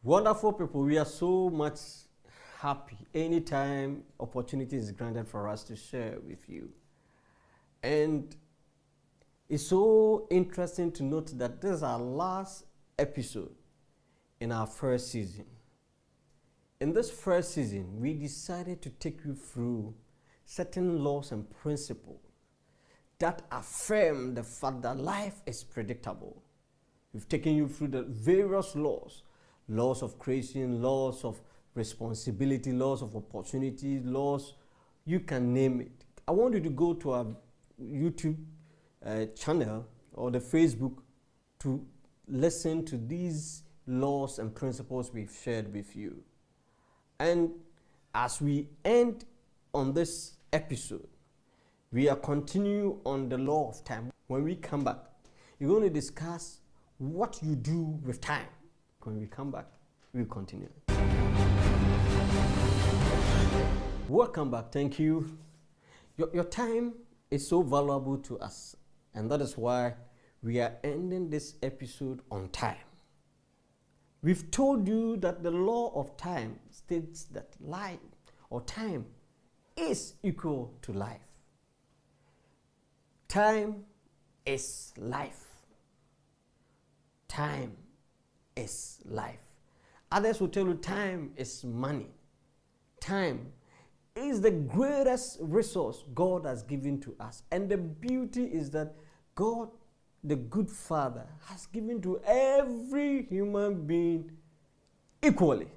Wonderful people, we are so much happy anytime opportunity is granted for us to share with you. And it's so interesting to note that this is our last episode in our first season. In this first season, we decided to take you through certain laws and principles that affirm the fact that life is predictable. We've taken you through the various laws of creation, laws of responsibility, laws of opportunity, laws, you can name it. I want you to go to our YouTube channel or the Facebook to listen to these laws and principles we've shared with you. And as we end on this episode, we are continuing on the law of time. When we come back, we're going to discuss what you do with time. When we come back, we'll continue. Welcome back. Thank you. Your time is so valuable to us, and that is why we are ending this episode on time. We've told you that the law of time states that life or time is equal to life. Time is life. Time is life. Others will tell you time is money. Time is the greatest resource God has given to us. And the beauty is that God, the good Father, has given to every human being equally.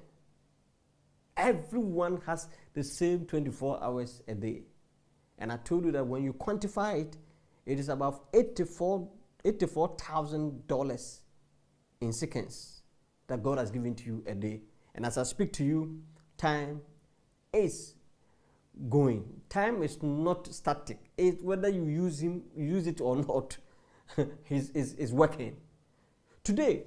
Everyone has the same 24 hours a day. And I told you that when you quantify it, it is about $84,000 in seconds that God has given to you a day. And as I speak to you, time is going. Time is not static. Whether you use it or not, is working. Today,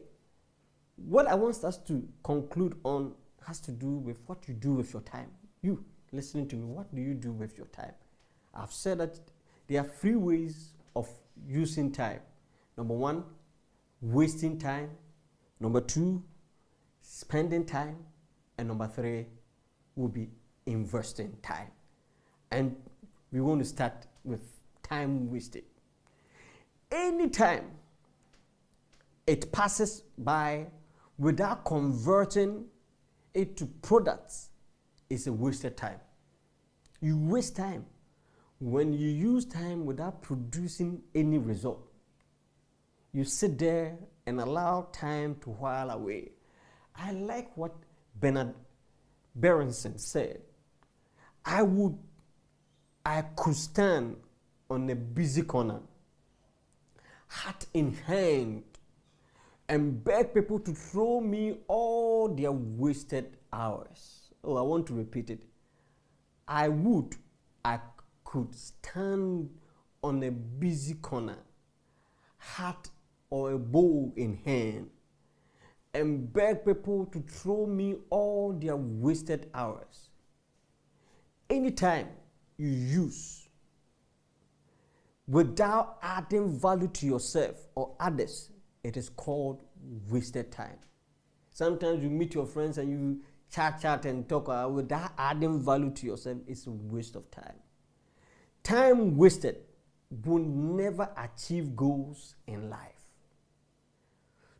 what I want us to conclude on has to do with what you do with your time. You listening to me, what do you do with your time? I've said that there are three ways of using time. Number one, wasting time. Number two, spending time. And number three will be investing time. And we want to start with time wasted. Anytime it passes by without converting it to products is a wasted time. You waste time when you use time without producing any result. You sit there and allow time to while away. I like what Bernard Berenson said. I could stand on a busy corner, hat in hand, and beg people to throw me all their wasted hours. Oh, I want to repeat it. I could stand on a busy corner, hat or a bowl in hand, and beg people to throw me all their wasted hours. Anytime you use without adding value to yourself or others, it is called wasted time. Sometimes you meet your friends and you chat and talk without adding value to yourself. It's a waste of time. Time wasted will never achieve goals in life.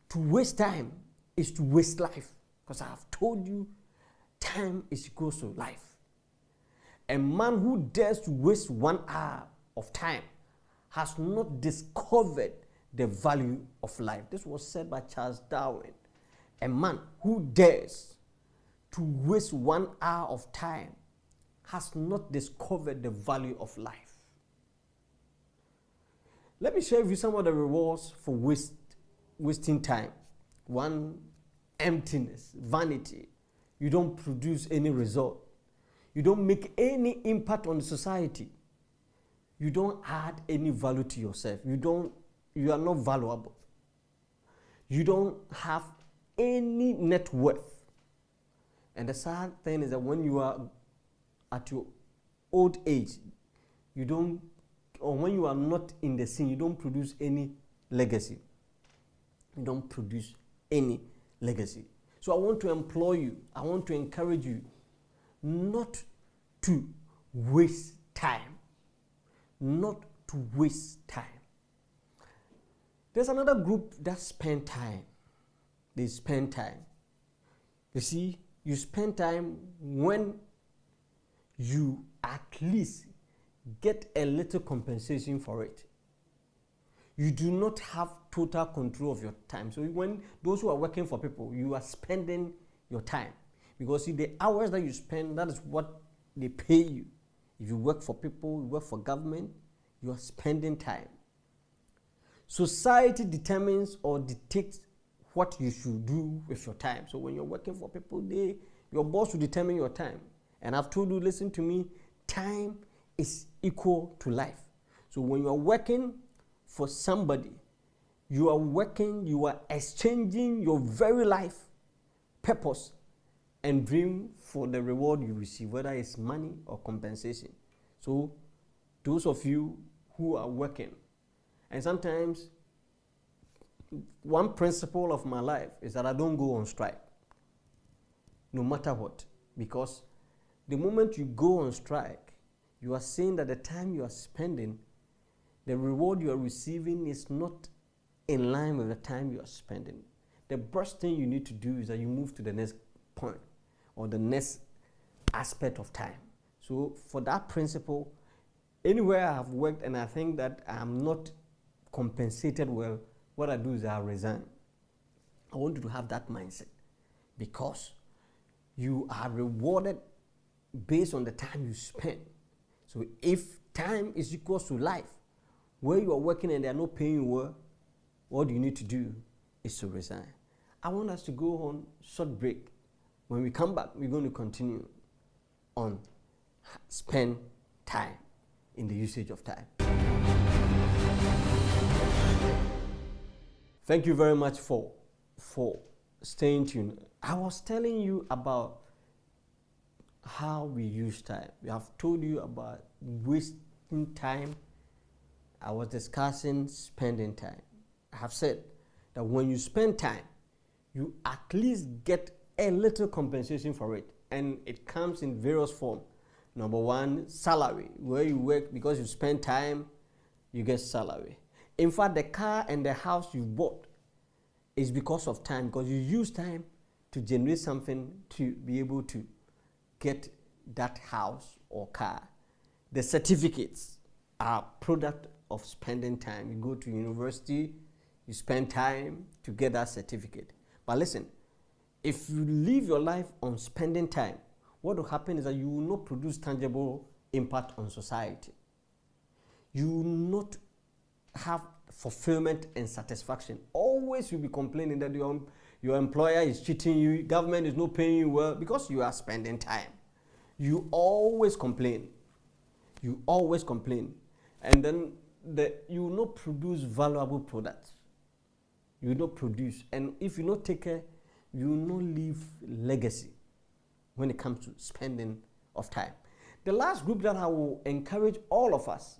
To waste time is to waste life, because I have told you time is equal to life. A man who dares to waste 1 hour of time has not discovered the value of life. This was said by Charles Darwin. A man who dares to waste 1 hour of time has not discovered the value of life. Let me share with you some of the rewards for wasting time. One, emptiness, vanity. You don't produce any result. You don't make any impact on the society. You don't add any value to yourself. You are not valuable. You don't have any net worth. And the sad thing is that when you are at your old age, when you are not in the scene, you don't produce any legacy. You don't produce any legacy. So I want to implore you, I want to encourage you not to waste time. Not to waste time. There's another group that spend time. They spend time. You see, you spend time when you at least get a little compensation for it. You do not have total control of your time. So when those who are working for people, you are spending your time. Because see, the hours that you spend, that is what they pay you. If you work for people, you work for government, you are spending time. Society determines or dictates what you should do with your time. So when you're working for people, your boss will determine your time. And I've told you, listen to me, time is equal to life. So when you're working for somebody, you are exchanging your very life, purpose, and dream for the reward you receive, whether it's money or compensation. So those of you who are working, and sometimes one principle of my life is that I don't go on strike, no matter what, because the moment you go on strike, you are saying that the time you are spending, the reward you are receiving is not in line with the time you are spending. The best thing you need to do is that you move to the next point or the next aspect of time. So for that principle, anywhere I have worked and I think that I'm not compensated well, what I do is I resign. I want you to have that mindset because you are rewarded based on the time you spend. So if time is equal to life, where you are working and they are not paying you well, what you need to do is to resign. I want us to go on short break. When we come back, we're going to continue on spend time in the usage of time. Thank you very much for staying tuned. I was telling you about how we use time. We have told you about wasting time. I was discussing spending time. I have said that when you spend time, you at least get a little compensation for it. And it comes in various forms. Number one, salary. Where you work, because you spend time, you get salary. In fact, the car and the house you bought is because of time, because you use time to generate something to be able to get that house or car. The certificates are product of spending time. You go to university, you spend time to get that certificate. But listen, if you live your life on spending time, what will happen is that you will not produce tangible impact on society. You will not have fulfillment and satisfaction. Always you'll be complaining that your employer is cheating you, government is not paying you well, because you are spending time. You always complain. You always complain. And then you will not produce valuable products. You will not produce. And if you not take care, you will not leave legacy when it comes to spending of time. The last group that I will encourage all of us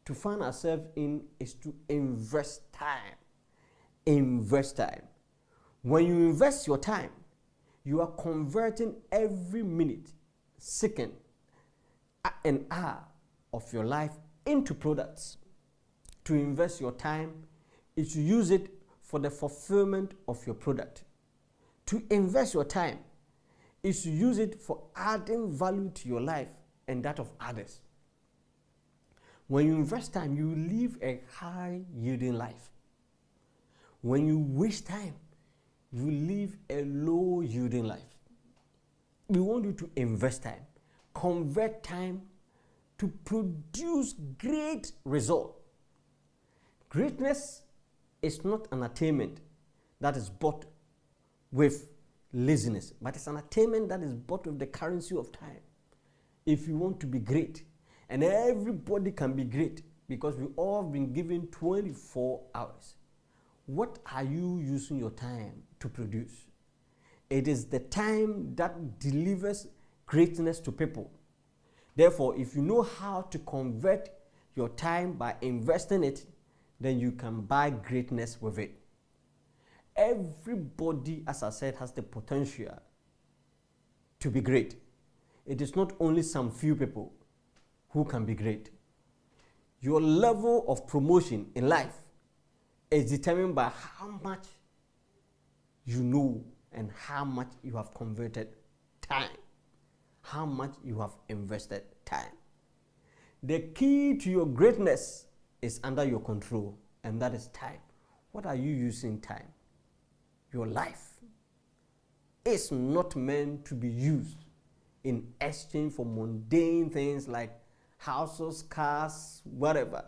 to find ourselves in is to invest time. Invest time. When you invest your time, you are converting every minute, second, and hour of your life into products. To invest your time is to use it for the fulfillment of your product. To invest your time is to use it for adding value to your life and that of others. When you invest time, you live a high yielding life. When you waste time, you live a low yielding life. We want you to invest time, convert time to produce great result. Greatness is not an attainment that is bought with laziness, but it's an attainment that is bought with the currency of time. If you want to be great, and everybody can be great because we all have been given 24 hours. What are you using your time to produce? It is the time that delivers greatness to people. Therefore, if you know how to convert your time by investing it, then you can buy greatness with it. everybody, as I said, has the potential to be great. It is not only some few people who can be great. Your level of promotion in life is determined by how much you know and how much you have converted time, how much you have invested time. The key to your greatness is under your control, and that is time. What are you using time? Your life is not meant to be used in exchange for mundane things like houses, cars, whatever,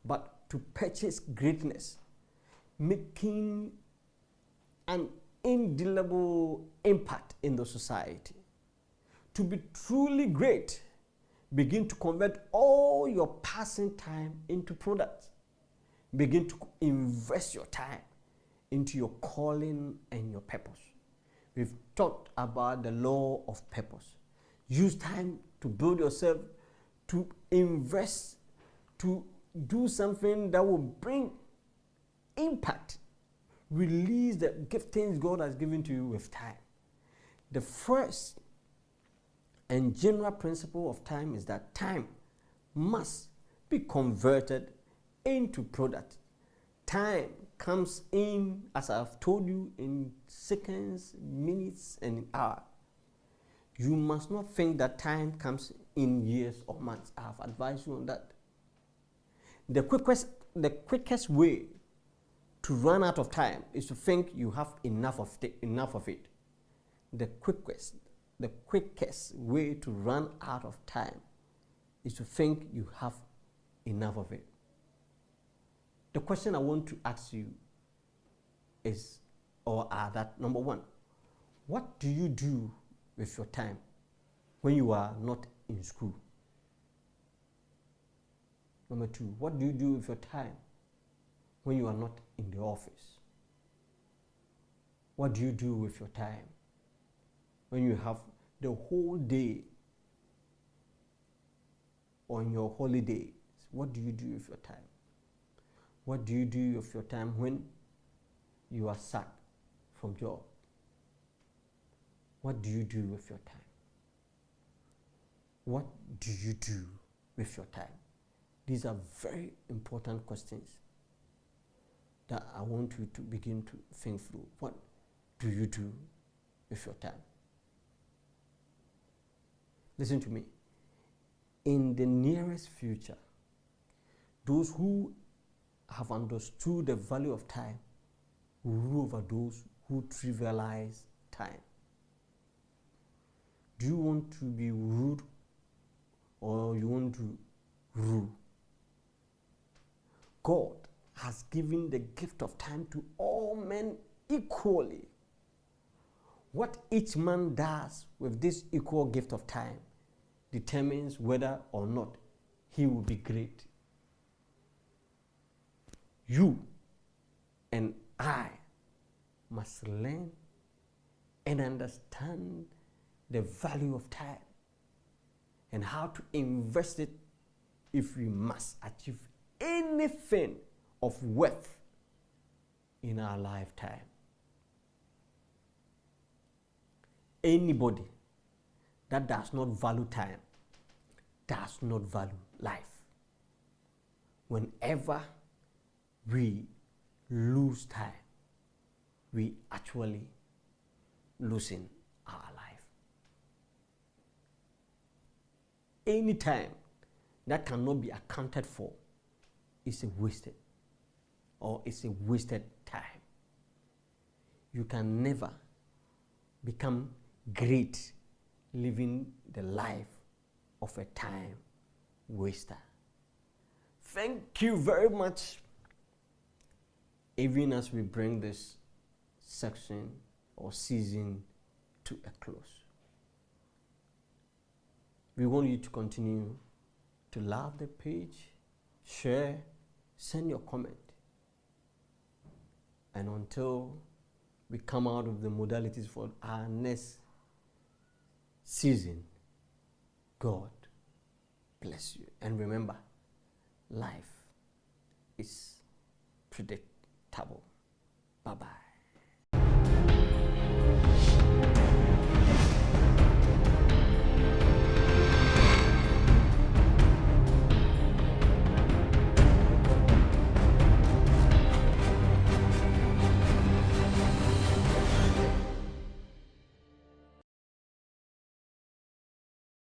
but to purchase greatness, making an indelible impact in the society. To be truly great, begin to convert all your passing time into products. Begin to invest your time into your calling and your purpose. We've talked about the law of purpose. Use time to build yourself, to invest, to do something that will bring impact. Release the giftings God has given to you with time. The first and general principle of time is that time must be converted into product. Time comes in, as I've told you, in seconds, minutes, and hours. You must not think that time comes in years or months. I have advised you on that. The quickest way to run out of time is to think you have enough of it. The quickest way to run out of time is to think you have enough of it. The question I want to ask you is, that number one, what do you do with your time when you are not in school? Number two, what do you do with your time when you are not in the office? What do you do with your time when you have the whole day on your holidays? What do you do with your time? What do you do with your time when you are sacked from job? What do you do with your time? What do you do with your time? These are very important questions that I want you to begin to think through. What do you do with your time? Listen to me. In the nearest future, those who have understood the value of time will rule over those who trivialize time. Do you want to be ruled or you want to rule? God has given the gift of time to all men equally. What each man does with this equal gift of time determines whether or not he will be great. You and I must learn and understand the value of time and how to invest it if we must achieve anything of worth in our lifetime. Anybody that does not value time does not value life. Whenever we lose time, we actually losing our life. Any time that cannot be accounted for is a wasted time. You can never become great living the life of a time waster. Thank you very much. Even as we bring this section or season to a close, we want you to continue to love the page, share, send your comment. And until we come out of the modalities for our next season, God bless you. And remember, life is predictable. Bye-bye.